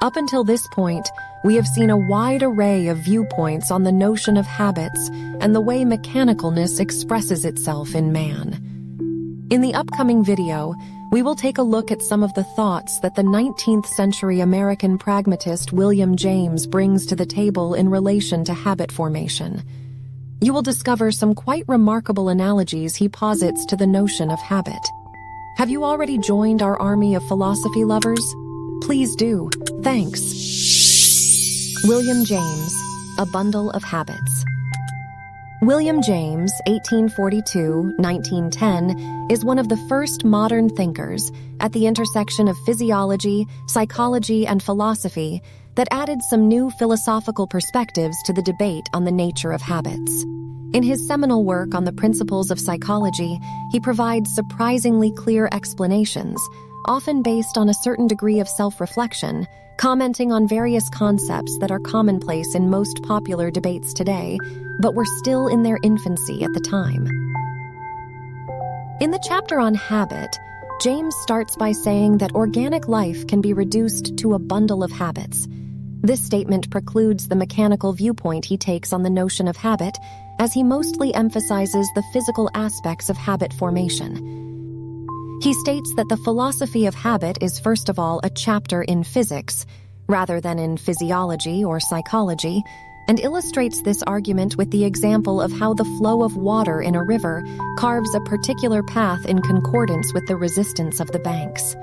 Up until this point, we have seen a wide array of viewpoints on the notion of habits and the way mechanicalness expresses itself in man. In the upcoming video, we will take a look at some of the thoughts that the 19th century American pragmatist William James brings to the table in relation to habit formation. You will discover some quite remarkable analogies he posits to the notion of habit. Have you already joined our army of philosophy lovers? Please do. Thanks. William James, A Bundle of Habits. William James, 1842-1910, is one of the first modern thinkers at the intersection of physiology, psychology, and philosophy that added some new philosophical perspectives to the debate on the nature of habits. In his seminal work on the principles of psychology, he provides surprisingly clear explanations, often based on a certain degree of self-reflection, commenting on various concepts that are commonplace in most popular debates today, but were still in their infancy at the time. In the chapter on habit, James starts by saying that organic life can be reduced to a bundle of habits. This statement precludes the mechanical viewpoint he takes on the notion of habit, as he mostly emphasizes the physical aspects of habit formation. He states that the philosophy of habit is first of all a chapter in physics, rather than in physiology or psychology, and illustrates this argument with the example of how the flow of water in a river carves a particular path in concordance with the resistance of the banks.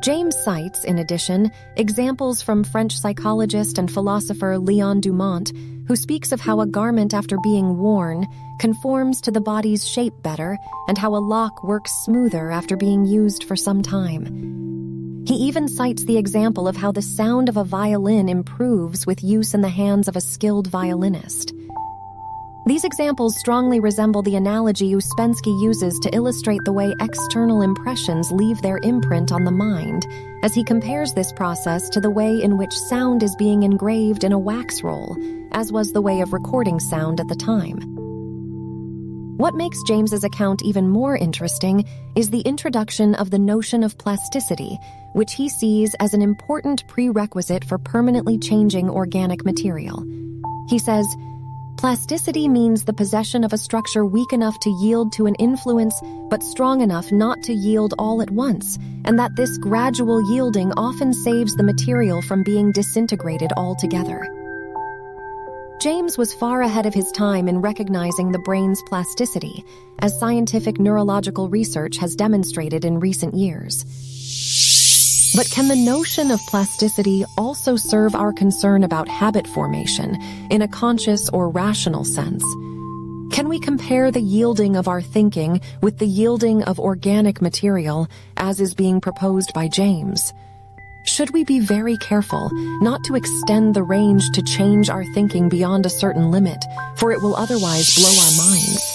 James cites, in addition, examples from French psychologist and philosopher Léon Dumont, who speaks of how a garment after being worn conforms to the body's shape better and how a lock works smoother after being used for some time. He even cites the example of how the sound of a violin improves with use in the hands of a skilled violinist. These examples strongly resemble the analogy Ouspensky uses to illustrate the way external impressions leave their imprint on the mind, as he compares this process to the way in which sound is being engraved in a wax roll, as was the way of recording sound at the time. What makes James's account even more interesting is the introduction of the notion of plasticity, which he sees as an important prerequisite for permanently changing organic material. He says, "Plasticity means the possession of a structure weak enough to yield to an influence, but strong enough not to yield all at once, and that this gradual yielding often saves the material from being disintegrated altogether." James was far ahead of his time in recognizing the brain's plasticity, as scientific neurological research has demonstrated in recent years. But can the notion of plasticity also serve our concern about habit formation in a conscious or rational sense? Can we compare the yielding of our thinking with the yielding of organic material, as is being proposed by James? Should we be very careful not to extend the range to change our thinking beyond a certain limit, for it will otherwise blow our minds?